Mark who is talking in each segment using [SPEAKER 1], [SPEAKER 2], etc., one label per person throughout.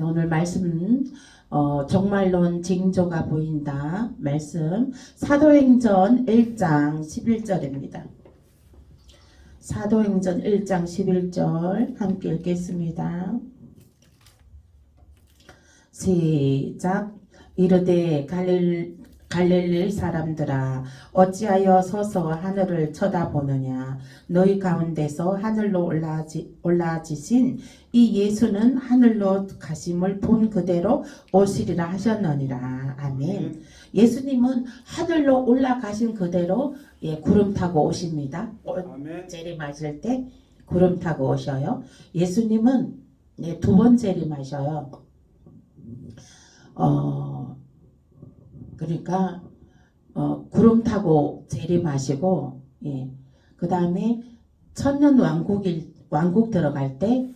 [SPEAKER 1] 오늘 말씀은 종말론 징조가 보인다. 말씀 사도행전 1장 11절입니다. 사도행전 1장 11절 함께 읽겠습니다. 시작. 이르되 갈릴리 사람들아, 어찌하여 서서 하늘을 쳐다보느냐. 너희 가운데서 하늘로 올라지신 이 예수는 하늘로 가심을 본 그대로 오시리라 하셨느니라. 아멘. 예수님은 하늘로 올라가신 그대로 구름 타고 오십니다. 재림하실 때 구름 타고 오셔요. 예수님은 두 번 재림하셔요. 그러니까 구름 타고 재림하시고, 그 다음에 천년 왕국 들어갈 때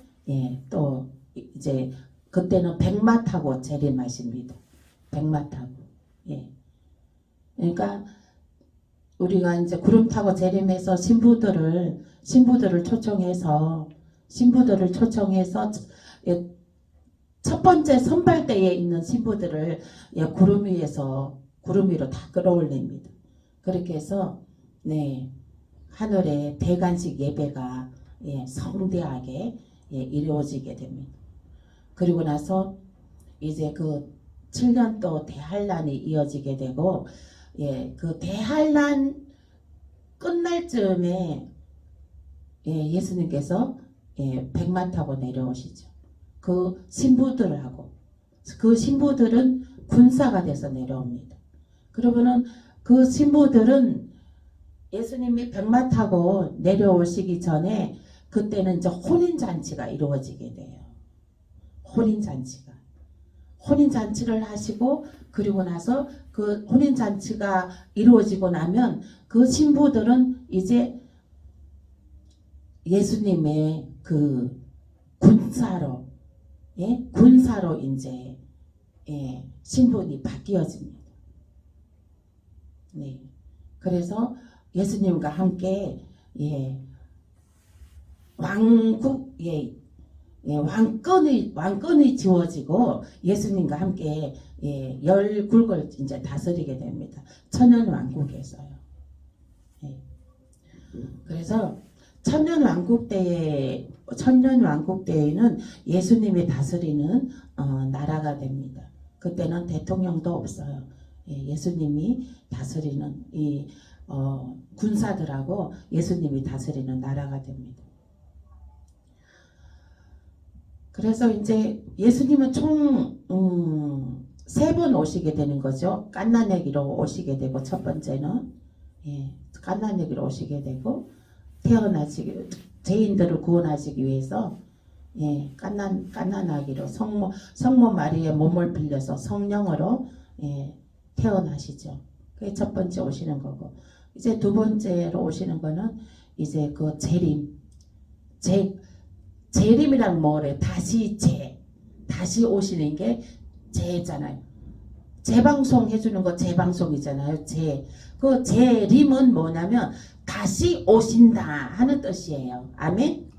[SPEAKER 1] 또 이제 그때는 백마 타고 재림하십니다. 백마 타고. 그러니까 우리가 이제 구름 타고 재림해서 신부들을 초청해서 첫 번째 선발대에 있는 신부들을 구름 위로 다 끌어올립니다. 그렇게 해서 하늘에 대관식 예배가 성대하게 이루어지게 됩니다. 그리고 나서 이제 그 7년 또 대환란이 이어지게 되고, 그 대환란 끝날 즈음에 예수님께서 백마 타고 내려오시죠. 그 신부들은 군사가 돼서 내려옵니다. 그러면은 그 신부들은 예수님이 백마 타고 내려오시기 전에 그때는 이제 혼인잔치가 이루어지게 돼요. 혼인잔치를 하시고, 그리고 나서 그 혼인잔치가 이루어지고 나면 그 신부들은 이제 예수님의 그 군사로 이제 신분이 바뀌어집니다. 그래서 예수님과 함께 왕권이 지워지고 예수님과 함께 열국을 이제 다스리게 됩니다. 천년 왕국에서요. 그래서 천년 왕국 때에는 예수님이 다스리는 나라가 됩니다. 그때는 대통령도 없어요. 예수님이 다스리는 이 군사들하고 예수님이 다스리는 나라가 됩니다. 그래서 이제 예수님은 총 3번 오시게 되는 거죠. 갓난아기로 오시게 되고, 첫 번째는 갓난아기로 오시게 되고, 죄인들을 구원하시기 위해서 갓난아기로 성모 마리의 몸을 빌려서 성령으로 태어나시죠. 그게 첫 번째 오시는 거고, 이제 두 번째로 오시는 거는 이제 그 재림이란 뭐래? 다시 오시는 게 재잖아요. 재방송 해주는 거 재방송이잖아요. 그 재림은 뭐냐면 다시 오신다 하는 뜻이에요. 아멘?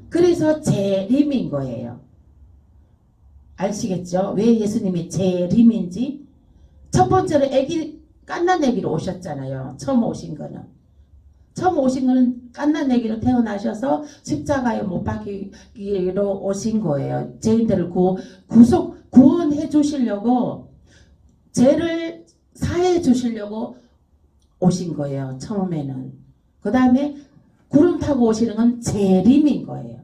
[SPEAKER 1] 그래서 재림인 거예요. 아시겠죠? 왜 예수님이 재림인지? 첫 번째로 갓난아기로 오셨잖아요. 처음 오신 거는 갓난아기로 태어나셔서 십자가에 못 박히기로 오신 거예요. 죄인들을 구원해 주시려고, 죄를 사해 주시려고 오신 거예요. 처음에는. 그 다음에 구름 타고 오시는 건 재림인 거예요.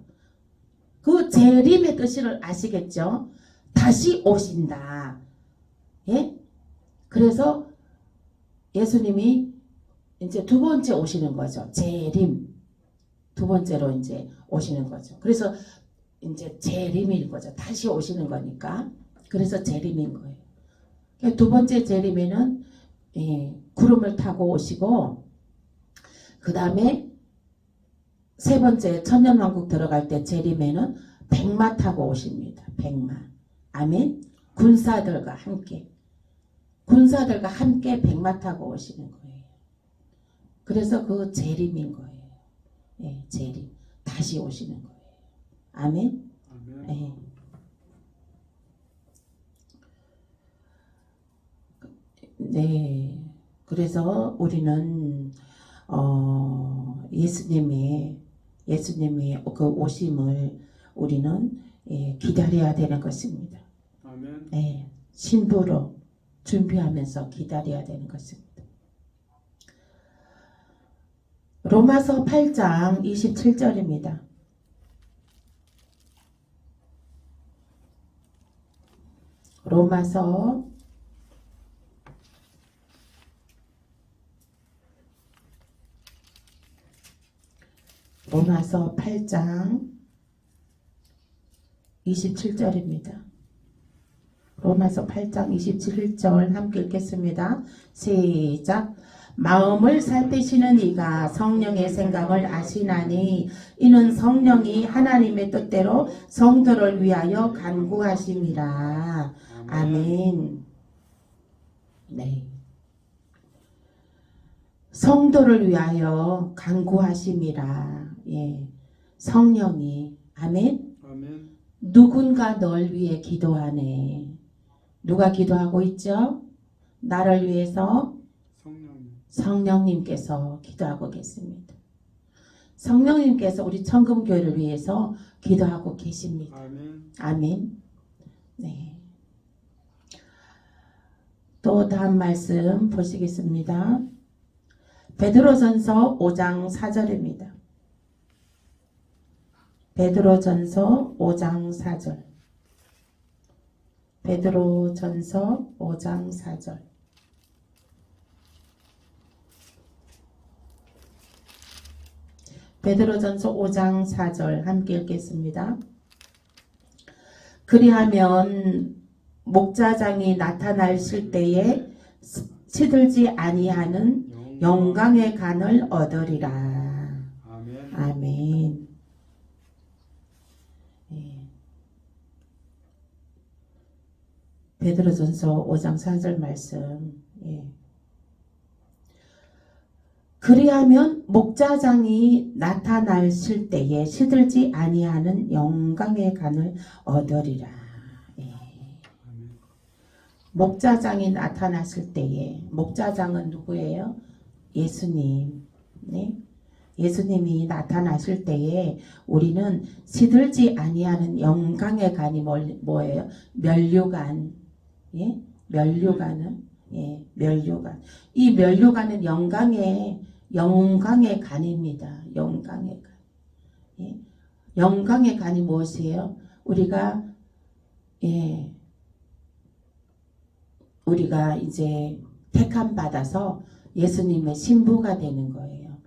[SPEAKER 1] 그 재림의 뜻을 아시겠죠? 다시 오신다. 그래서 예수님이 이제 두 번째 오시는 거죠. 재림. 두 번째로 이제 오시는 거죠. 그래서 이제 재림인 거죠. 다시 오시는 거니까. 그래서 재림인 거예요. 두 번째 재림에는 구름을 타고 오시고, 그 다음에 세 번째 천년왕국 들어갈 때 재림에는 백마 타고 오십니다. 백마. 아멘. 군사들과 함께 백마 타고 오시는 거예요. 그래서 그 재림인 거예요. 재림. 다시 오시는 거예요. 아멘. 네. 그래서 우리는 예수님의 그 오심을 우리는 기다려야 되는 것입니다.
[SPEAKER 2] 아멘.
[SPEAKER 1] 네. 신부로 준비하면서 기다려야 되는 것입니다. 로마서 8장 27절입니다. 로마서 8장 27절입니다. 로마서 8장 27절 함께 읽겠습니다. 시작. 마음을 살피시는 이가 성령의 생각을 아시나니 이는 성령이 하나님의 뜻대로 성도를 위하여 간구하심이라. 아멘. 네. 성도를 위하여 간구하심이라. 예. 성령이 아멘.
[SPEAKER 2] 아멘.
[SPEAKER 1] 누군가 널 위해 기도하네. 누가 기도하고 있죠? 나를 위해서 성령님께서 기도하고 계십니다. 성령님께서 우리 청금교회를 위해서 기도하고 계십니다.
[SPEAKER 2] 아멘.
[SPEAKER 1] 아멘. 네. 또 다음 말씀 보시겠습니다. 베드로전서 5장 4절입니다. 베드로전서 5장 4절. 베드로전서 5장 4절. 베드로전서 5장 4절 함께 읽겠습니다. 그리하면 목자장이 나타나실 때에 시들지 아니하는 영광의 간을 얻으리라.
[SPEAKER 2] 아멘.
[SPEAKER 1] 아멘. 예. 베드로전서 5장 4절 말씀. 예. 그리하면 목자장이 나타나실 때에 시들지 아니하는 영광의 간을 얻으리라. 예. 목자장이 나타났을 때에, 목자장은 누구예요? 예수님. 네? 예수님이 나타나실 때에 우리는 시들지 아니하는 영광의 간이 뭐예요? 면류관. 예? 면류관은 예, 면류관. 이 면류관은 영광의 간입니다. 영광의 간. 예? 영광의 간이 무엇이에요? 우리가 이제 택함 받아서 예수님의 신부가 되는 거예요.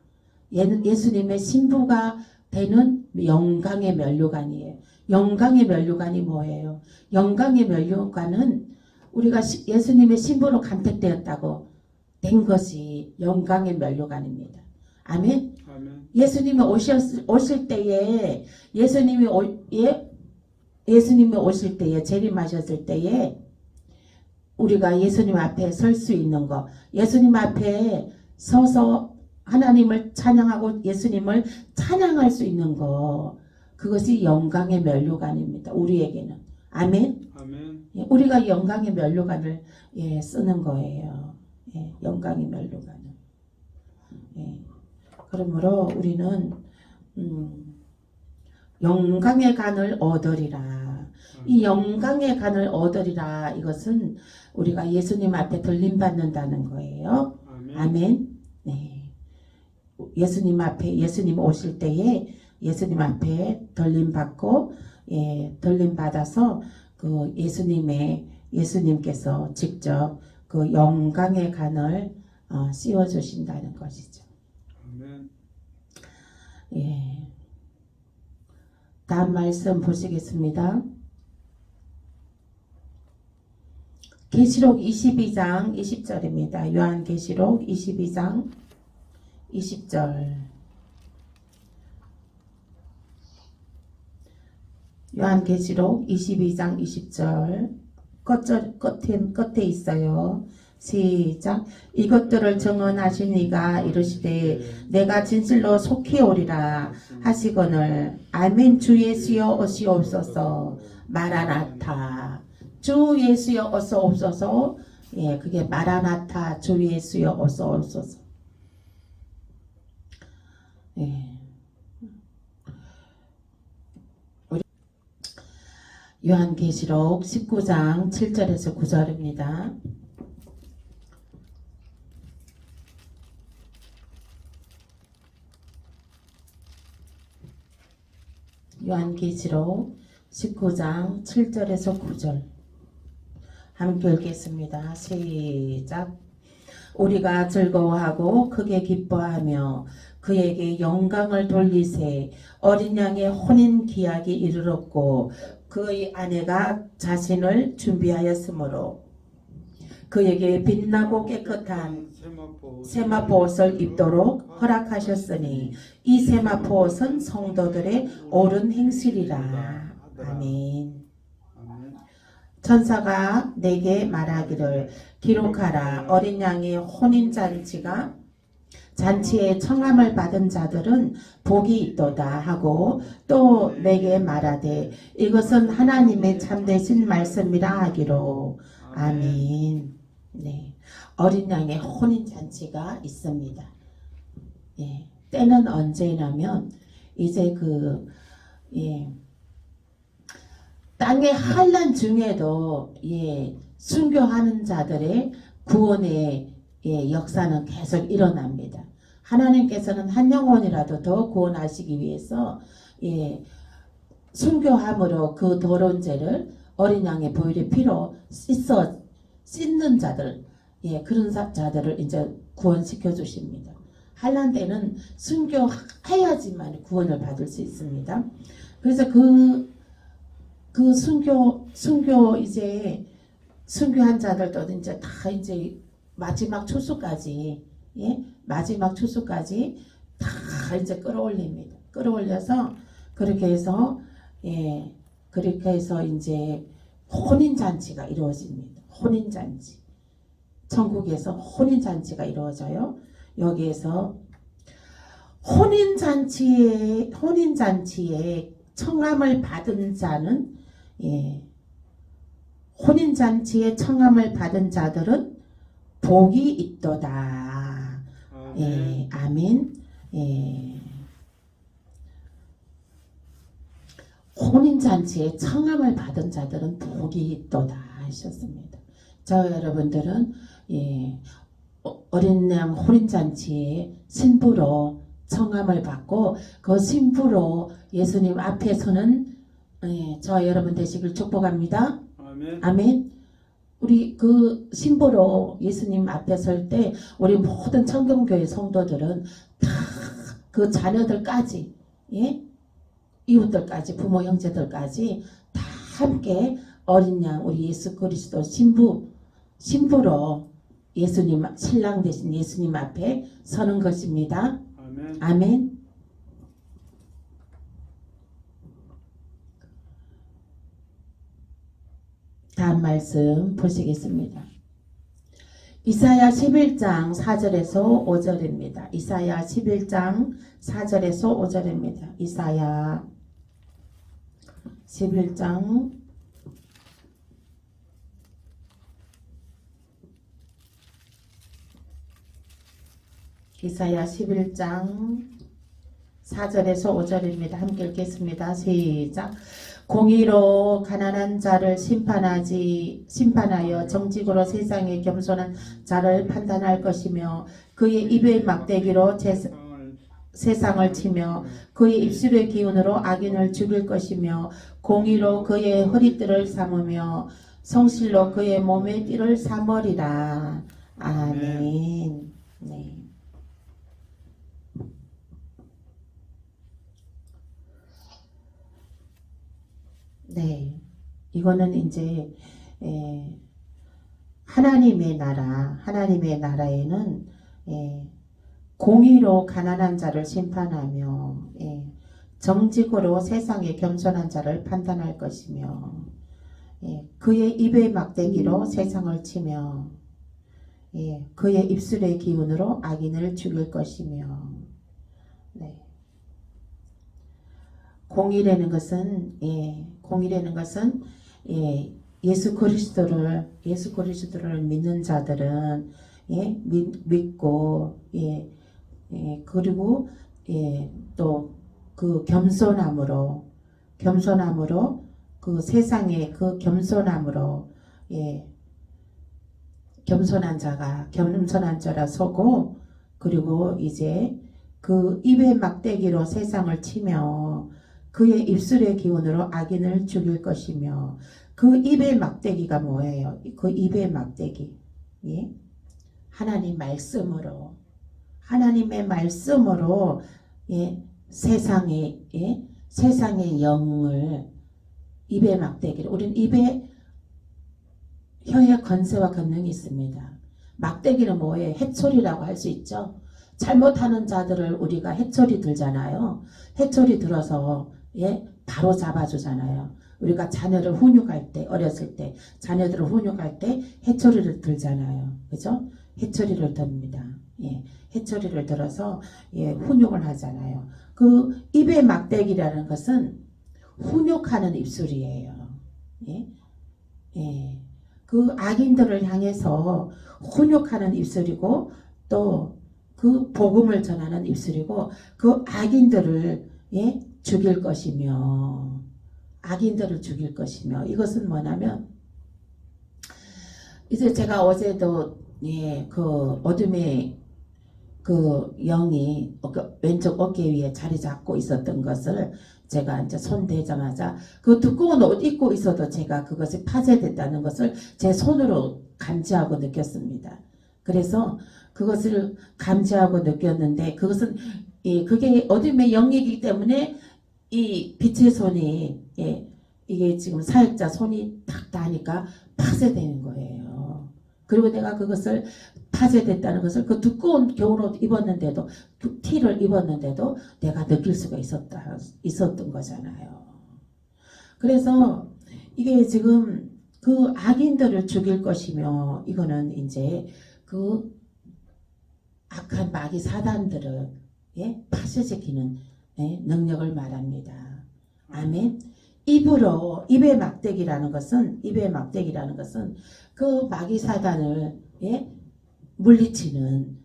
[SPEAKER 1] 예수님의 신부가 되는 영광의 면류관이에요. 영광의 면류관이 뭐예요? 영광의 면류관은 우리가 예수님의 신부로 간택되었다고 된 것이 영광의 면류관입니다. 아멘.
[SPEAKER 2] 아멘.
[SPEAKER 1] 예수님이 오실 때에 예수님이 오실 때에 재림하셨을 때에 우리가 예수님 앞에 설 수 있는 거, 예수님 앞에 서서 하나님을 찬양하고 예수님을 찬양할 수 있는 거, 그것이 영광의 면류관입니다. 우리에게는. 아멘.
[SPEAKER 2] 아멘.
[SPEAKER 1] 우리가 영광의 면류관을 쓰는 거예요. 영광의 면류관을. 그러므로 우리는 영광의 간을 얻으리라. 이 영광의 간을 얻으리라. 이것은 우리가 예수님 앞에 들림 받는다는 거예요.
[SPEAKER 2] 아멘.
[SPEAKER 1] 아멘. 네. 예수님 오실 때에 예수님 앞에 들림 받고 들림 받아서 그 예수님께서 직접 그 영광의 간을 씌워 주신다는 것이죠.
[SPEAKER 2] 아멘.
[SPEAKER 1] 예. 다음 말씀 보시겠습니다. 계시록 22장 20절입니다. 요한계시록 22장 20절. 요한계시록 22장 20절 끝에 있어요. 시작. 이것들을 증언하신 이가 이르시되 내가 진실로 속히 오리라 하시거늘 아멘. 주 예수여 오시옵소서. 마라나타. 주 예수여 어서 옵소서. 예, 그게 마라나타 주 예수여 어서 오소서. 예. 요한계시록 19장 7절에서 9절입니다. 요한계시록 19장 7절에서 9절 함께 읽겠습니다. 시작. 우리가 즐거워하고 크게 기뻐하며 그에게 영광을 돌리세. 어린 양의 혼인 기약이 이르렀고 그의 아내가 자신을 준비하였으므로 그에게 빛나고 깨끗한 세마포 옷을 입도록 허락하셨으니 이 세마포 옷은 성도들의 옳은 행실이라. 아멘. 천사가 내게 말하기를 기록하라. 어린 양의 혼인잔치가 잔치에 청함을 받은 자들은 복이 있도다 하고 또 내게 말하되 이것은 하나님의 참되신 말씀이라 하기로. 아멘. 네, 어린 양의 혼인잔치가 있습니다. 예, 때는 언제냐면 이제 땅의 환난 중에도 순교하는 자들의 구원의 역사는 계속 일어납니다. 하나님께서는 한 영혼이라도 더 구원하시기 위해서 순교함으로 그 더러운 죄를 어린 양의 보혈의 피로 씻는 자들, 그런 자들을 이제 구원시켜 주십니다. 환난 때는 순교해야지만 구원을 받을 수 있습니다. 그래서 그 순교한 자들도 이제 다 이제 마지막 추수까지 다 이제 끌어올립니다. 끌어올려서 그렇게 해서 이제 혼인잔치가 이루어집니다. 혼인잔치. 천국에서 혼인잔치가 이루어져요. 여기에서 혼인잔치에 청함을 받은 자는 혼인잔치에 청함을 받은 자들은 복이 있도다. 아멘. 혼인잔치에 청함을 받은 자들은 복이 있도다 하셨습니다. 저 여러분들은 어린 양 혼인잔치에 신부로 청함을 받고 그 신부로 예수님 앞에 서는 저 여러분 되시길 축복합니다.
[SPEAKER 2] 아멘.
[SPEAKER 1] 아멘. 우리 그 신부로 예수님 앞에 설 때 우리 모든 청정교회 성도들은 다 그 자녀들까지 이웃들까지 부모 형제들까지 다 함께 어린 양 우리 예수 그리스도 신부로 예수님 신랑 되신 예수님 앞에 서는 것입니다.
[SPEAKER 2] 아멘.
[SPEAKER 1] 아멘. 다음 말씀 보시겠습니다. 이사야 11장 4절에서 5절입니다. 이사야 11장 4절에서 5절입니다. 이사야 11장 4절에서 5절입니다. 함께 읽겠습니다. 시작. 공의로 가난한 자를 심판하여 정직으로 세상에 겸손한 자를 판단할 것이며 그의 입의 막대기로 세상을 치며 그의 입술의 기운으로 악인을 죽일 것이며 공의로 그의 허리띠를 삼으며 성실로 그의 몸의 띠를 삼으리라. 아멘. 네. 네, 이거는 이제 하나님의 나라에는 공의로 가난한 자를 심판하며 정직으로 세상에 겸손한 자를 판단할 것이며 그의 입의 막대기로 세상을 치며 그의 입술의 기운으로 악인을 죽일 것이며. 네. 공의라는 것은 예수 그리스도를 믿는 자들은 믿고 그리고 또 그 겸손함으로 그 세상에 그 겸손함으로 겸손한 자라 서고 그리고 이제 그 입의 막대기로 세상을 치며 그의 입술의 기운으로 악인을 죽일 것이며 그 입의 막대기가 뭐예요? 그 입의 막대기 하나님의 말씀으로 세상의 영을 입의 막대기로 우리는 입에 혀의 권세와 권능이 있습니다. 막대기는 뭐예요? 해초리라고 할 수 있죠. 잘못하는 자들을 우리가 해초리 들잖아요. 해초리 들어서 바로 잡아주잖아요. 우리가 자녀를 훈육할 때 어렸을 때 자녀들을 훈육할 때 해초리를 들잖아요. 그죠? 해초리를 듭니다. 해초리를 들어서 훈육을 하잖아요. 그 입의 막대기라는 것은 훈육하는 입술이에요. 그 악인들을 향해서 훈육하는 입술이고 또 그 복음을 전하는 입술이고 그 악인들을 죽일 것이며 이것은 뭐냐면 이제 제가 어제도 그 어둠의 그 영이 왼쪽 어깨 위에 자리 잡고 있었던 것을 제가 이제 손 대자마자 그 두꺼운 옷 입고 있어도 제가 그것이 파쇄됐다는 것을 제 손으로 감지하고 느꼈습니다. 그래서 그것을 감지하고 느꼈는데 그것은 그게 어둠의 영이기 때문에 이 빛의 손이 이게 지금 사역자 손이 탁 닿으니까 파쇄되는 거예요. 그리고 내가 그것을 파쇄됐다는 것을 그 두꺼운 겨울옷 입었는데도 그 티를 입었는데도 내가 느낄 수가 있었던 거잖아요. 그래서 이게 지금 그 악인들을 죽일 것이며 이거는 이제 그 악한 마귀 사단들을 파쇄시키는 능력을 말합니다. 아멘. 입의 막대기라는 것은 그 마귀 사단을 물리치는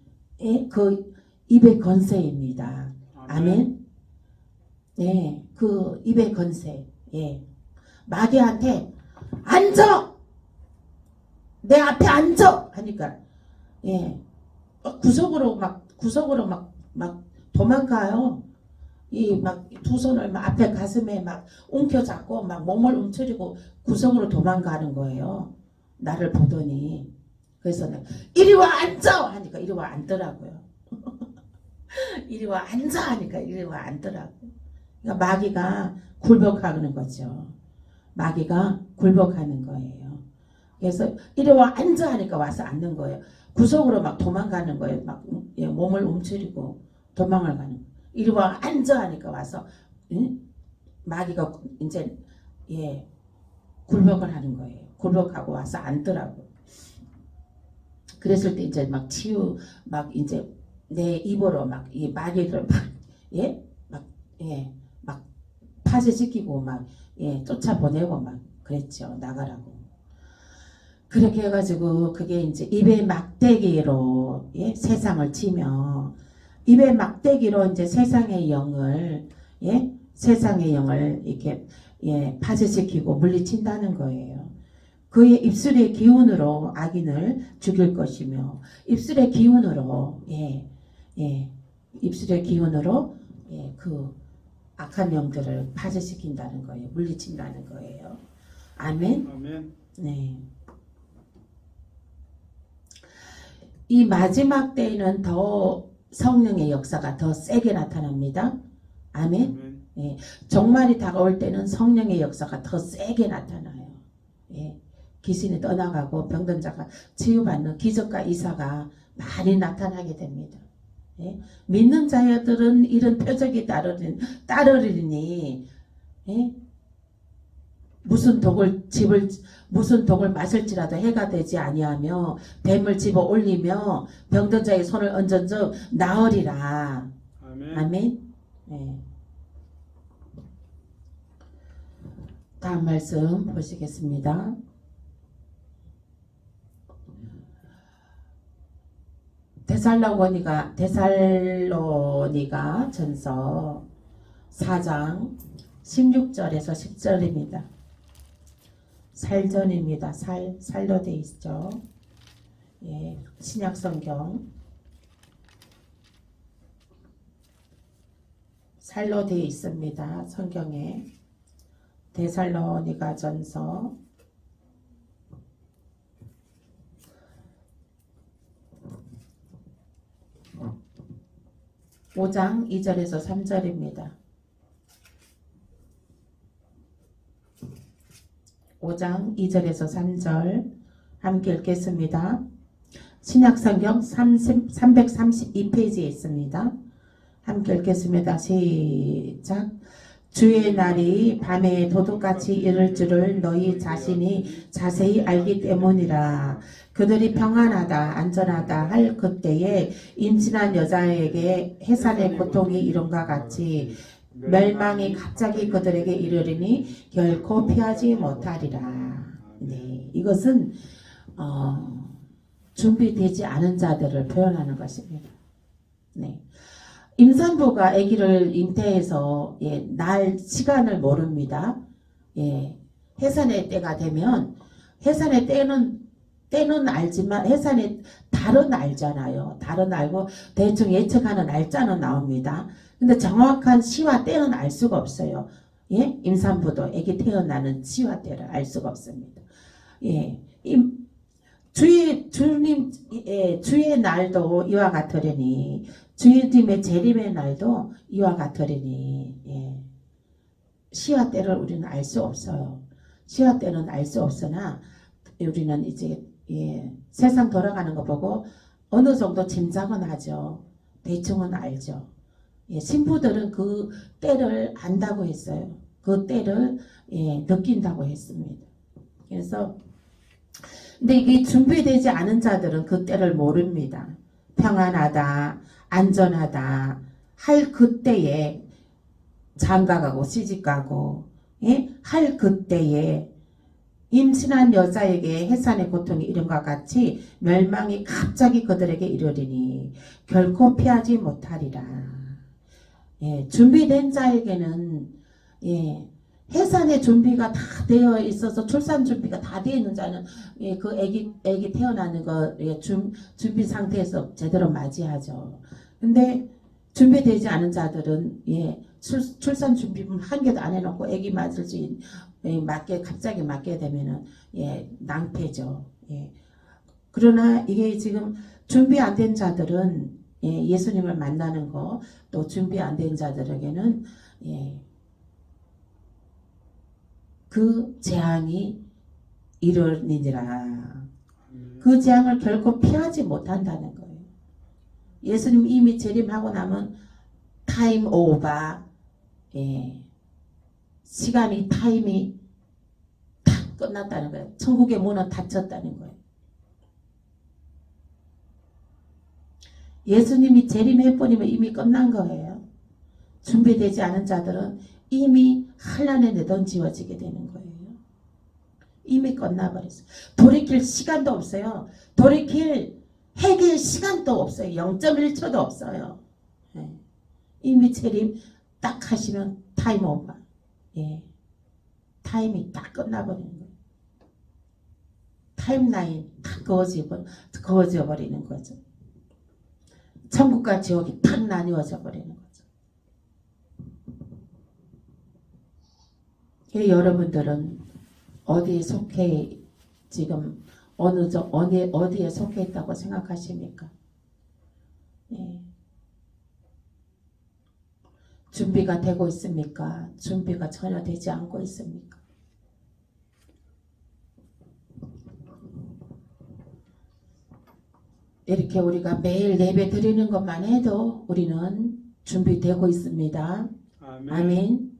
[SPEAKER 1] 그 입의 권세입니다. 아멘. 그 입의 권세. 마귀한테 앉아! 내 앞에 앉아! 하니까 구석으로 막 도망가요. 막 두 손을 막 앞에 가슴에 막 움켜잡고 막 몸을 움츠리고 구석으로 도망가는 거예요. 나를 보더니. 그래서 내가 이리 와 앉아! 하니까 이리 와 앉더라고요. 이리 와 앉아! 하니까 이리 와 앉더라고요. 그러니까 마귀가 굴복하는 거죠. 마귀가 굴복하는 거예요. 그래서 이리 와 앉아! 하니까 와서 앉는 거예요. 구석으로 막 도망가는 거예요. 막 몸을 움츠리고 도망을 가는 거예요. 이리 와 앉아! 하니까 와서 마귀가 이제 굴복을 하는 거예요. 굴복하고 와서 앉더라고요. 그랬을 때 이제 막 이제 내 입으로 막 이 마귀를 막 파쇄시키고 막 쫓아보내고 막 그랬죠. 나가라고. 그렇게 해가지고 그게 이제 입의 막대기로 세상을 치며 입의 막대기로 이제 세상의 영을 이렇게 파쇄시키고 물리친다는 거예요. 그의 입술의 기운으로 악인을 죽일 것이며 입술의 기운으로 그 악한 영들을 파쇄시킨다는 거예요. 물리친다는 거예요. 아멘.
[SPEAKER 2] 아멘.
[SPEAKER 1] 네. 이 마지막 때에는 더 성령의 역사가 더 세게 나타납니다. 아멘.
[SPEAKER 2] 아멘.
[SPEAKER 1] 종말이 다가올 때는 성령의 역사가 더 세게 나타나요. 귀신이 떠나가고 병든 자가 치유받는 기적과 이사가 많이 나타나게 됩니다. 믿는 자들은 이런 표적이 따르리니 무슨 독을 마실지라도 해가 되지 아니하며 뱀을 집어 올리며 병든 자의 손을 얹은즉 나으리라.
[SPEAKER 2] 아멘.
[SPEAKER 1] 아멘. 다음 말씀 보시겠습니다. 데살로니가 전서 4장 16절에서 10절입니다. 살전입니다. 살로 돼 있죠. 예, 신약 성경 살로 돼 있습니다. 성경에 데살로니가 전서 5장 2절에서 3절입니다. 5장 2절에서 3절 함께 읽겠습니다. 신약성경 332페이지에 있습니다. 함께 읽겠습니다. 시작. 주의 날이 밤에 도둑같이 이를 줄을 너희 자신이 자세히 알기 때문이라. 그들이 평안하다 안전하다 할 그때에 임신한 여자에게 해산의 고통이 이름과 같이 멸망이 갑자기 그들에게 이르리니 결코 피하지 못하리라. 네, 이것은 준비되지 않은 자들을 표현하는 것입니다. 네, 임산부가 아기를 잉태해서 날 시간을 모릅니다. 해산의 때가 되면 해산의 때는 알지만 해산의 달은 알잖아요. 달은 알고 대충 예측하는 날짜는 나옵니다. 근데 정확한 시와 때는 알 수가 없어요. 예? 임산부도 아기 태어나는 시와 때를 알 수가 없습니다. 예. 주의 날도 이와 같으리니 주님의 재림의 날도 이와 같으리니 예. 시와 때를 우리는 알 수 없어요. 시와 때는 알 수 없으나 우리는 이제 세상 돌아가는 거 보고 어느 정도 짐작은 하죠. 대충은 알죠. 신부들은 그 때를 안다고 했어요. 그 때를 느낀다고 했습니다. 그래서 근데 이게 준비되지 않은 자들은 그 때를 모릅니다. 평안하다, 안전하다 할 그때에 장가가고 시집가고 할 그때에 임신한 여자에게 해산의 고통이 이름과 같이 멸망이 갑자기 그들에게 이르리니 결코 피하지 못하리라. 준비된 자에게는 해산의 준비가 다 되어 있어서 출산 준비가 다 되어 있는 자는 그 아기 태어나는 거 준비 상태에서 제대로 맞이하죠. 근데 준비되지 않은 자들은 출산 준비는 한 개도 안 해놓고 아기 맞을 수 갑자기 맞게 되면은 낭패죠. 그러나 이게 지금 준비 안 된 자들은 예수님을 만나는 거, 또 준비 안 된 자들에게는 그 재앙이 이르니라. 그 재앙을 결코 피하지 못한다는 거예요. 예수님 이미 재림하고 나면 타임 오버, 타임이 다 끝났다는 거예요. 천국의 문은 닫혔다는 거예요. 예수님이 재림해버리면 이미 끝난 거예요. 준비되지 않은 자들은 이미 환란에 내던지워지게 되는 거예요. 이미 끝나버렸어요. 돌이킬 시간도 없어요. 해길 시간도 없어요. 0.1초도 없어요. 이미 재림 딱 하시면 타임 오버. 타임이 딱 끝나버리는 거예요. 타임라인 딱 그어져 버리는 거죠. 천국과 지옥이 탁 나뉘어져 버리는 거죠. 여러분들은 어디에 속해 지금 어디에 속해 있다고 생각하십니까? 준비가 되고 있습니까? 준비가 전혀 되지 않고 있습니까? 이렇게 우리가 매일 예배 드리는 것만 해도 우리는 준비되고 있습니다. 아멘.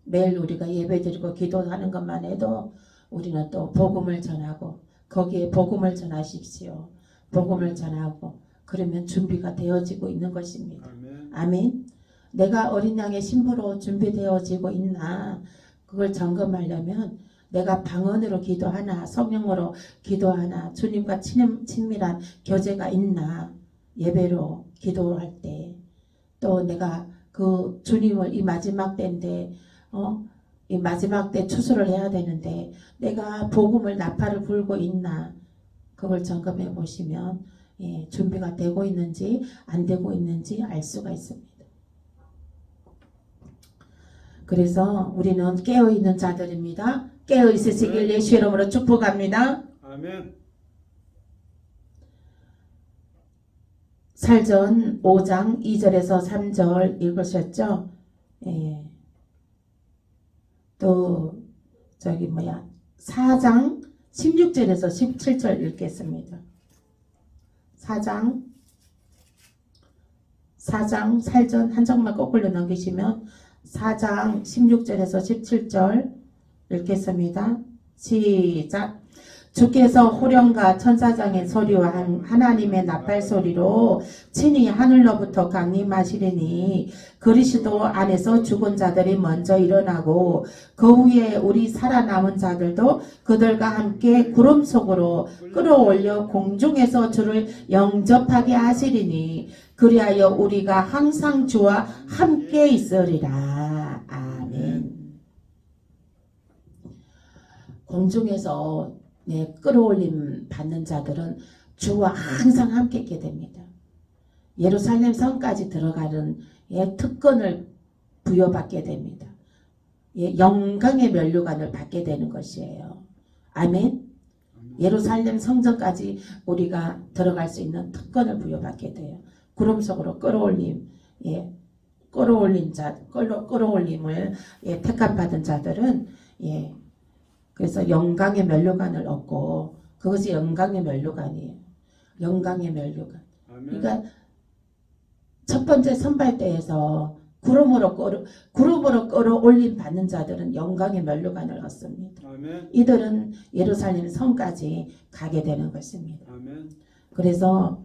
[SPEAKER 1] 매일 우리가 예배 드리고 기도하는 것만 해도 우리는 또 복음을 전하고 거기에 복음을 전하십시오. 복음을 전하고 그러면 준비가 되어지고 있는 것입니다. 아멘. 내가 어린 양의 신부로 준비되어지고 있나 그걸 점검하려면 내가 방언으로 기도하나 성령으로 기도하나 주님과 친밀한 교제가 있나 예배로 기도할 때, 또 내가 그 주님을 이 마지막 때인데 이 마지막 때 추수를 해야 되는데 내가 복음을 나팔을 불고 있나, 그걸 점검해 보시면 준비가 되고 있는지 안 되고 있는지 알 수가 있습니다. 그래서 우리는 깨어있는 자들입니다. 깨어있으시길 예수 이름으로 축복합니다.
[SPEAKER 2] 아멘.
[SPEAKER 1] 살전 5장 2절에서 3절 읽으셨죠? 예. 또 4장 16절에서 17절 읽겠습니다. 4장 살전 한 장만 거꾸로 넘기시면 4장 16절에서 17절 읽겠습니다. 시작. 주께서 호령과 천사장의 소리와 하나님의 나팔 소리로 친히 하늘로부터 강림하시리니 그리스도 안에서 죽은 자들이 먼저 일어나고 그 후에 우리 살아남은 자들도 그들과 함께 구름 속으로 끌어올려 공중에서 주를 영접하게 하시리니 그리하여 우리가 항상 주와 함께 있으리라. 아멘. 공중에서 끌어올림 받는 자들은 주와 항상 함께 있게 됩니다. 예루살렘 성까지 들어가는 특권을 부여받게 됩니다. 영광의 면류관을 받게 되는 것이에요. 아멘. 예루살렘 성전까지 우리가 들어갈 수 있는 특권을 부여받게 돼요. 구름 속으로 끌어올림을 택함 받은 자들은 그래서 영광의 면류관을 얻고, 그것이 영광의 면류관이에요. 영광의 면류관. 그러니까 첫 번째 선발대에서 구름으로 끌어올림 받는 자들은 영광의 면류관을 얻습니다.
[SPEAKER 2] 아멘.
[SPEAKER 1] 이들은 예루살렘 성까지 가게 되는 것입니다.
[SPEAKER 2] 아멘.
[SPEAKER 1] 그래서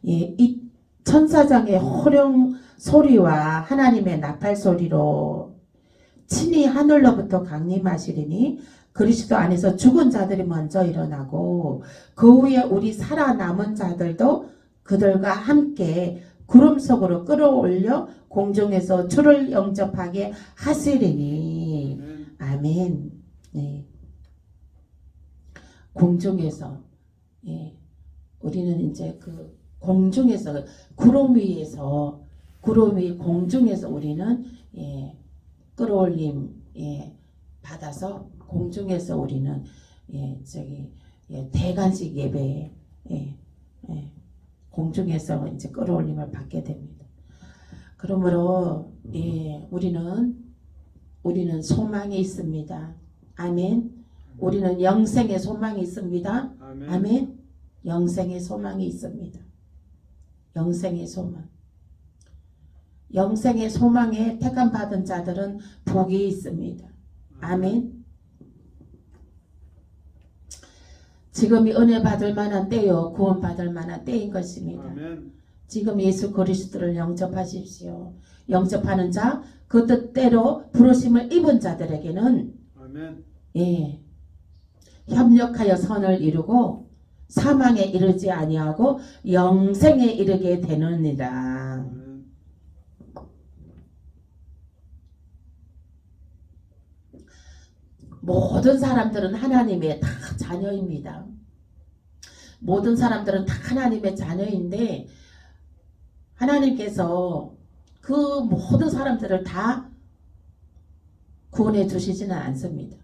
[SPEAKER 1] 이 천사장의 호령 소리와 하나님의 나팔 소리로 친히 하늘로부터 강림하시리니 그리스도 안에서 죽은 자들이 먼저 일어나고 그 후에 우리 살아남은 자들도 그들과 함께 구름 속으로 끌어올려 공중에서 주를 영접하게 하시리니. 아멘. 네. 공중에서 우리는 이제 그 공중에서 구름 위 공중에서 우리는 끌어올림 받아서 공중에서 우리는 대관식 예배에 공중에서 이제 끌어올림을 받게 됩니다. 그러므로 우리는 소망이 있습니다. 아멘. 우리는 영생의 소망이 있습니다. 아멘. 영생의 소망이 있습니다. 영생의 소망. 영생의 소망에 택함 받은 자들은 복이 있습니다. 아멘. 지금이 은혜 받을 만한 때요, 구원 받을 만한 때인 것입니다.
[SPEAKER 2] 아멘.
[SPEAKER 1] 지금 예수 그리스도를 영접하십시오. 영접하는 자, 그 뜻대로 부르심을 입은 자들에게는
[SPEAKER 2] 아멘.
[SPEAKER 1] 협력하여 선을 이루고 사망에 이르지 아니하고 영생에 이르게 되느니라.
[SPEAKER 2] 아멘.
[SPEAKER 1] 모든 사람들은 하나님의 다 자녀입니다. 모든 사람들은 다 하나님의 자녀인데 하나님께서 그 모든 사람들을 다 구원해 주시지는 않습니다.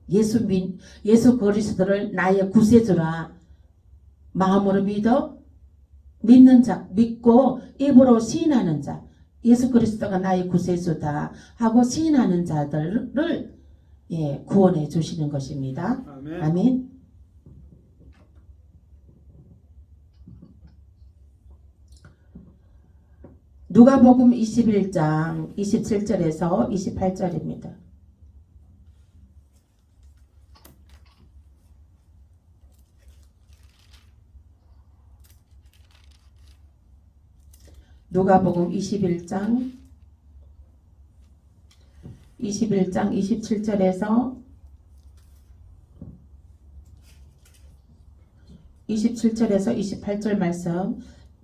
[SPEAKER 1] 예수 그리스도를 나의 구세주라 마음으로 믿는 자, 믿고 입으로 시인하는 자, 예수 그리스도가 나의 구세주다 하고 시인하는 자들을 구원해 주시는 것입니다.
[SPEAKER 2] 아멘.
[SPEAKER 1] 아멘. 누가복음 21장 27절에서 28절입니다. 누가복음 21장 27절에서 28절 말씀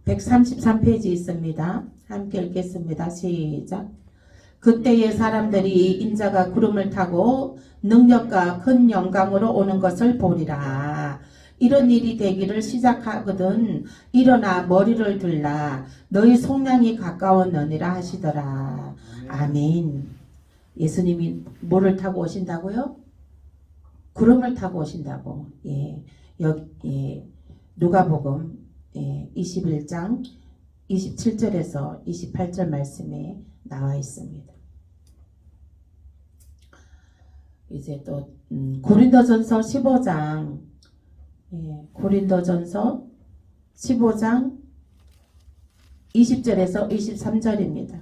[SPEAKER 1] 133페이지 있습니다. 함께 읽겠습니다. 시작. 그때의 사람들이 인자가 구름을 타고 능력과 큰 영광으로 오는 것을 보리라. 이런 일이 되기를 시작하거든 일어나 머리를 들라. 너희 속량이 가까웠느니라 하시더라. 아멘. 예수님이 뭐를 타고 오신다고요? 구름을 타고 오신다고. 누가복음 21장 27절에서 28절 말씀에 나와 있습니다. 이제 또 고린도전서 15장 고린도전서 15장 20절에서 23절입니다.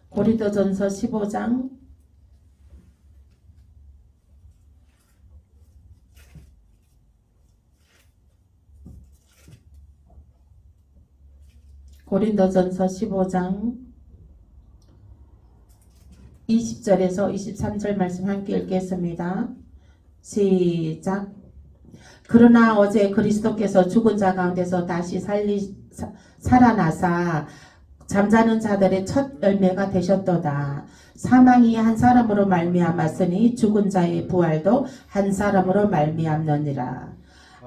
[SPEAKER 1] 고린도전서 15장 20절에서 23절 말씀 함께 읽겠습니다. 시작. 그러나 어제 그리스도께서 죽은 자 가운데서 다시 살아나사 잠자는 자들의 첫 열매가 되셨도다. 사망이 한 사람으로 말미암았으니 죽은 자의 부활도 한 사람으로 말미암느니라.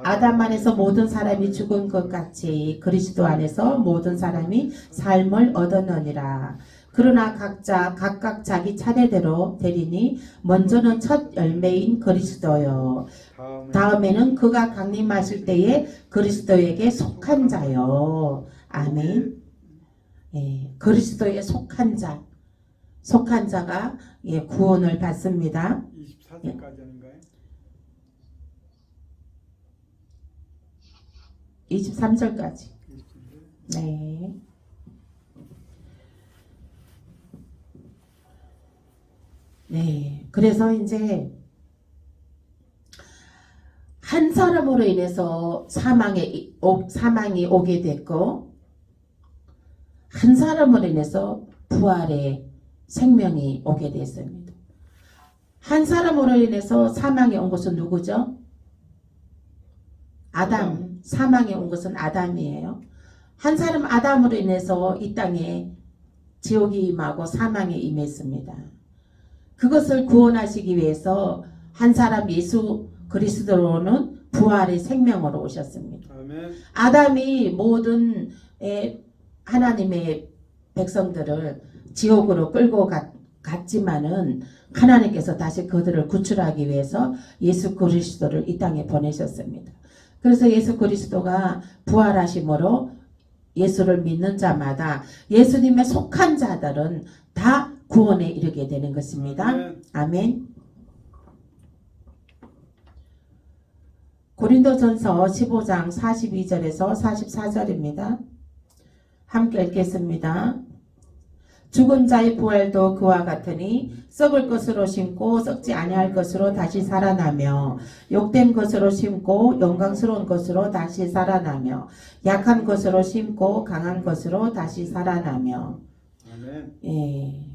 [SPEAKER 1] 아담 안에서 모든 사람이 죽은 것 같이 그리스도 안에서 모든 사람이 삶을 얻었느니라. 그러나 각각 자기 차례대로 되리니 먼저는 첫 열매인 그리스도요. 다음에는 그가 강림하실 때에 그리스도에게 속한 자요. 아멘. 그리스도에 속한 자가 구원을 받습니다.
[SPEAKER 2] 24절까지 아닌가요?
[SPEAKER 1] 23절까지. 네. 네. 그래서 이제 한 사람으로 인해서 사망이 오게 됐고 한 사람으로 인해서 부활의 생명이 오게 됐습니다. 한 사람으로 인해서 사망이 온 것은 누구죠? 아담. 사망이 온 것은 아담이에요. 한 사람 아담으로 인해서 이 땅에 지옥이 임하고 사망이 임했습니다. 그것을 구원하시기 위해서 한 사람 예수 그리스도로는 부활의 생명으로 오셨습니다.
[SPEAKER 2] 아멘.
[SPEAKER 1] 아담이 모든 하나님의 백성들을 지옥으로 끌고 갔지만은 하나님께서 다시 그들을 구출하기 위해서 예수 그리스도를 이 땅에 보내셨습니다. 그래서 예수 그리스도가 부활하심으로 예수를 믿는 자마다 예수님의 속한 자들은 다 구원에 이르게 되는 것입니다. 아멘. 고린도전서 15장 42절에서 44절입니다. 함께 읽겠습니다. 죽은 자의 부활도 그와 같으니 썩을 것으로 심고 썩지 아니할 것으로 다시 살아나며 욕된 것으로 심고 영광스러운 것으로 다시 살아나며 약한 것으로 심고 강한 것으로 다시 살아나며. 아멘.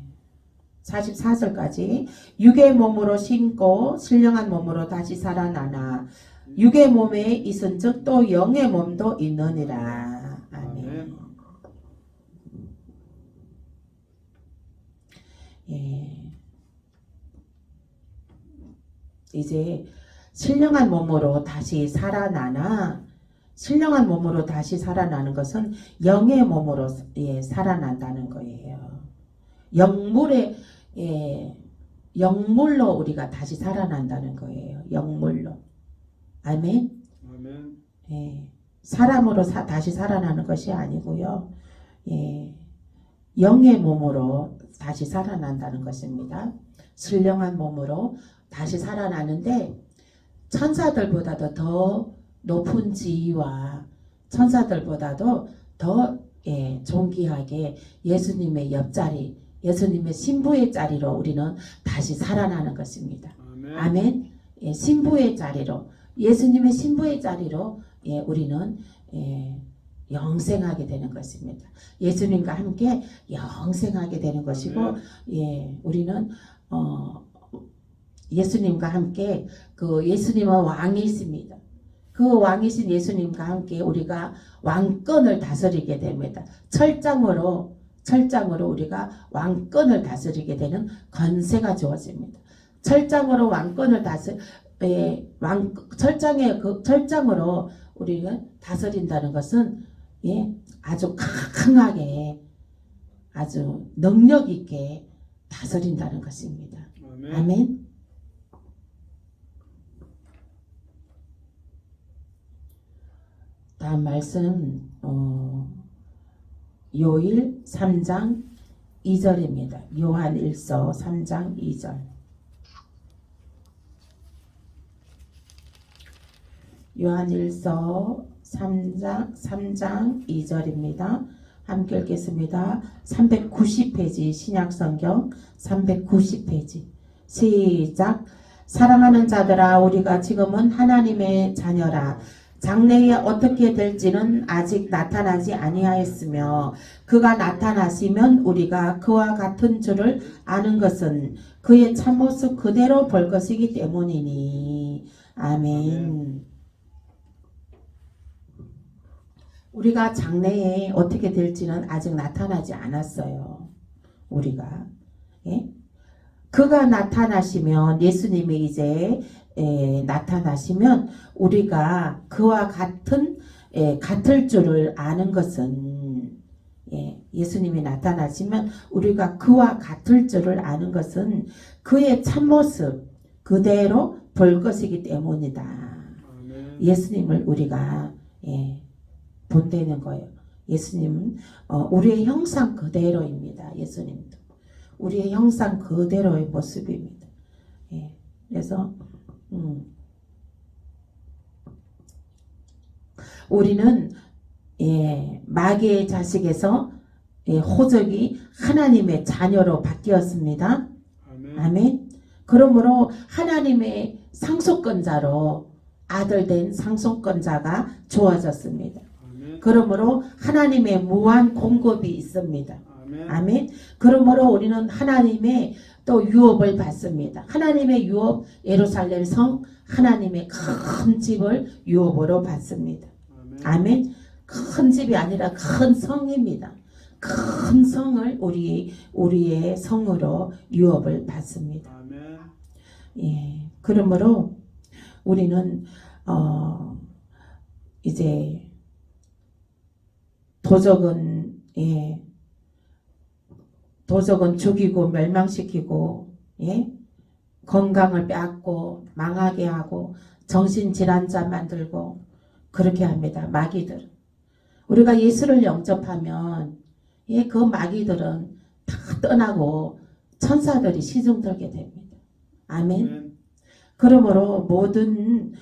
[SPEAKER 1] 44절까지 육의 몸으로 심고 신령한 몸으로 다시 살아나나 육의 몸에 있은즉 또 영의 몸도 있느니라. 아멘. 이제 신령한 몸으로 다시 살아나나 신령한 몸으로 다시 살아나는 것은 영의 몸으로 살아난다는 거예요. 영물로 우리가 다시 살아난다는 거예요. 영물로. 아멘. 사람으로 다시 살아나는 것이 아니고요. 영의 몸으로 다시 살아난다는 것입니다. 신령한 몸으로 다시 살아나는데 천사들보다도 더 높은 지위와 천사들보다도 더 존귀하게 예수님의 옆자리, 예수님의 신부의 자리로 우리는 다시 살아나는 것입니다. 아멘. 신부의 자리로, 예수님의 신부의 자리로 우리는 영생하게 되는 것입니다. 예수님과 함께 영생하게 되는 것이고, 우리는 예수님과 함께 그 예수님은 왕이 있습니다. 그 왕이신 예수님과 함께 우리가 왕권을 다스리게 됩니다. 철장으로 우리가 왕권을 다스리게 되는 권세가 주어집니다. 철장으로 왕권을 철장으로 우리가 다스린다는 것은 아주 강하게 아주 능력 있게 다스린다는 것입니다.
[SPEAKER 2] 아멘.
[SPEAKER 1] 아멘. 다음 말씀 요일 3장 2절입니다. 요한 1서 3장 2절. 요한 1서 3장 2절입니다. 함께 읽겠습니다. 390페이지 신약성경 390페이지 시작. 사랑하는 자들아 우리가 지금은 하나님의 자녀라. 장래에 어떻게 될지는 아직 나타나지 아니하였으며 그가 나타나시면 우리가 그와 같은 줄을 아는 것은 그의 참모습 그대로 볼 것이기 때문이니. 아멘. 우리가 장래에 어떻게 될지는 아직 나타나지 않았어요. 우리가. 그가 나타나시면 예수님이 이제 나타나시면 우리가 그와 같을 줄을 아는 것은 예수님이 나타나시면 우리가 그와 같을 줄을 아는 것은 그의 참모습 그대로 볼 것이기 때문이다.
[SPEAKER 2] 아멘.
[SPEAKER 1] 예수님을 우리가 본다는 거예요. 예수님은 우리의 형상 그대로입니다. 예수님도 우리의 형상 그대로의 모습입니다. 그래서 우리는 마귀의 자식에서 호적이 하나님의 자녀로 바뀌었습니다.
[SPEAKER 2] 아멘.
[SPEAKER 1] 아멘. 그러므로 하나님의 상속권자로 아들된 상속권자가 주어졌습니다.
[SPEAKER 2] 아멘.
[SPEAKER 1] 그러므로 하나님의 무한 공급이 있습니다.
[SPEAKER 2] 아멘.
[SPEAKER 1] 아멘. 그러므로 우리는 하나님의 또 유업을 받습니다. 하나님의 유업 예루살렘 성 하나님의 큰 집을 유업으로 받습니다.
[SPEAKER 2] 아멘.
[SPEAKER 1] 아멘. 큰 집이 아니라 큰 성입니다. 큰 성을 우리의 성으로 유업을 받습니다.
[SPEAKER 2] 아멘.
[SPEAKER 1] 그러므로 우리는 이제 도적은 죽이고 멸망시키고 건강을 빼앗고 망하게 하고 정신질환자 만들고 그렇게 합니다. 마귀들. 우리가 예수를 영접하면 그 마귀들은 다 떠나고 천사들이 시중들게 됩니다. 아멘.
[SPEAKER 2] 아멘.
[SPEAKER 1] 그러므로 모든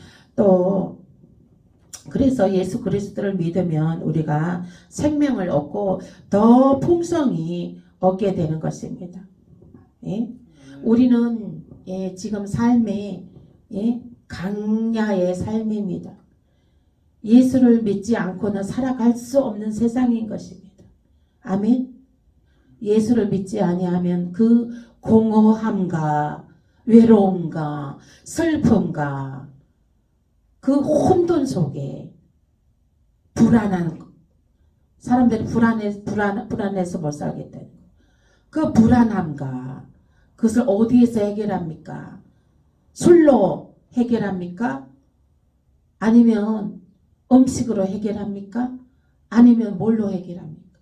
[SPEAKER 1] 그래서 예수 그리스도를 믿으면 우리가 생명을 얻고 더 풍성히 얻게 되는 것입니다. 우리는 지금 삶에 강야의 삶입니다. 예수를 믿지 않고는 살아갈 수 없는 세상인 것입니다. 아멘. 예수를 믿지 아니하면 그 공허함과 외로움과 슬픔과 그 혼돈 속에 불안한 사람들이 불안해서 못 살겠다는 그 불안함과 그것을 어디에서 해결합니까? 술로 해결합니까? 아니면 음식으로 해결합니까? 아니면 뭘로 해결합니까?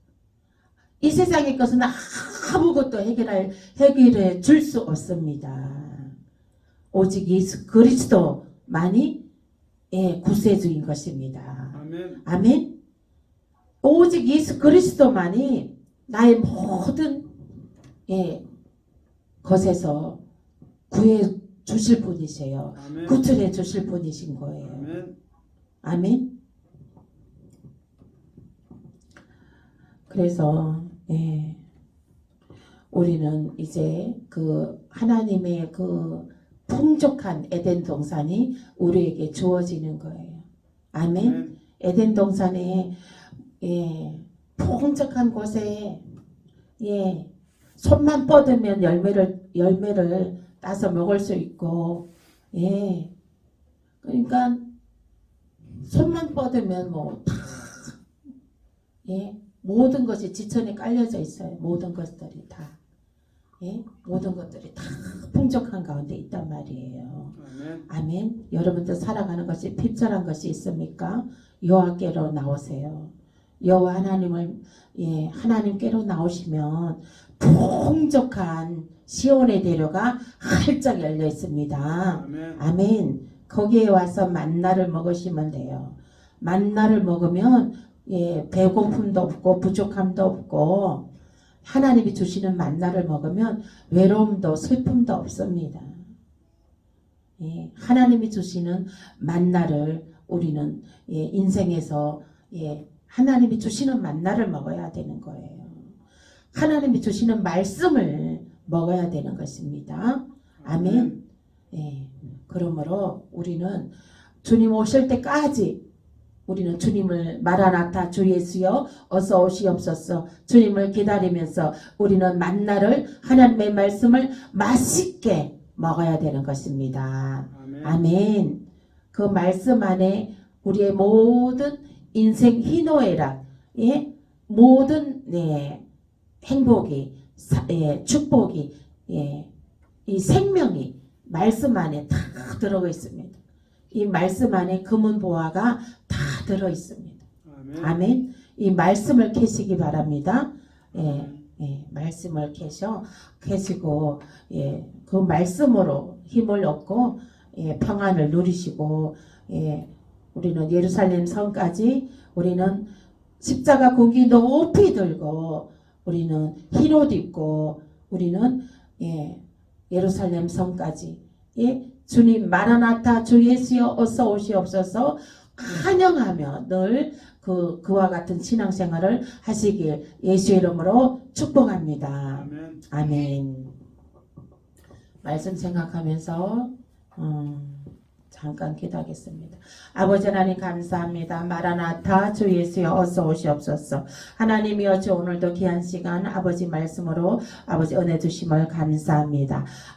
[SPEAKER 1] 이 세상의 것은 아무것도 해결해 줄 수 없습니다. 오직 예수 그리스도만이 구세주인 것입니다.
[SPEAKER 2] 아멘.
[SPEAKER 1] 아멘. 오직 예수 그리스도만이 나의 모든 것에서 구해 주실 분이세요.
[SPEAKER 2] 아멘.
[SPEAKER 1] 구출해 주실 분이신 거예요.
[SPEAKER 2] 아멘.
[SPEAKER 1] 아멘. 그래서 우리는 이제 그 하나님의 그 풍족한 에덴 동산이 우리에게 주어지는 거예요. 아멘.
[SPEAKER 2] 아멘.
[SPEAKER 1] 에덴 동산에 풍족한 곳에 손만 뻗으면 열매를 따서 먹을 수 있고 그러니까 손만 뻗으면 뭐 다, 예, 모든 것이 지천에 깔려져 있어요. 모든 것들이 다, 예, 모든 것들이 다 풍족한 가운데 있단 말이에요.
[SPEAKER 2] 아멘.
[SPEAKER 1] 아멘. 여러분들 살아가는 것이 필절한 것이 있습니까? 여호와께로 나오세요. 여호와 하나님을, 예, 하나님께로 나오시면 풍족한 시온의 대로가 활짝 열려 있습니다.
[SPEAKER 2] 아멘.
[SPEAKER 1] 아멘. 거기에 와서 만나를 먹으시면 돼요. 만나를 먹으면, 예, 배고픔도 없고 부족함도 없고, 하나님이 주시는 만나를 먹으면 외로움도 슬픔도 없습니다. 예, 하나님이 주시는 만나를 우리는, 예, 인생에서, 예, 하나님이 주시는 만나를 먹어야 되는 거예요. 하나님이 주시는 말씀을 먹어야 되는 것입니다. 아멘. 예, 그러므로 우리는 주님 오실 때까지 우리는 주님을 마라나타 주 예수여 어서 오시옵소서 주님을 기다리면서 우리는 만나를 하나님의 말씀을 맛있게 먹어야 되는 것입니다.
[SPEAKER 2] 아멘.
[SPEAKER 1] 아멘. 그 말씀 안에 우리의 모든 인생 희노애락, 예, 모든, 네, 행복이, 예, 축복이, 예, 이 생명이 말씀 안에 다 들어가 있습니다. 이 말씀 안에 금은 보화가 다 들어 있습니다.
[SPEAKER 2] 아멘.
[SPEAKER 1] 아멘. 이 말씀을 캐시기 바랍니다. 예, 예, 말씀을 캐시고, 예, 그 말씀으로 힘을 얻고, 예, 평안을 누리시고, 예, 우리는 예루살렘 성까지 우리는 십자가 군기 높이 들고 우리는 흰 옷 입고 우리는, 예, 예루살렘 성까지, 예, 주님 마라나타 주 예수여 어서 오시옵소서 환영하며 늘 그와 같은 신앙생활을 하시길 예수의 이름으로 축복합니다.
[SPEAKER 2] 아멘.
[SPEAKER 1] 아멘. 말씀 생각하면서 잠깐 기도하겠습니다. 아버지 하나님 감사합니다. 마라나타 주 예수여 어서 오시옵소서. 하나님이여 주 오늘도 귀한 시간 아버지 말씀으로 아버지 은혜 주심을 감사합니다.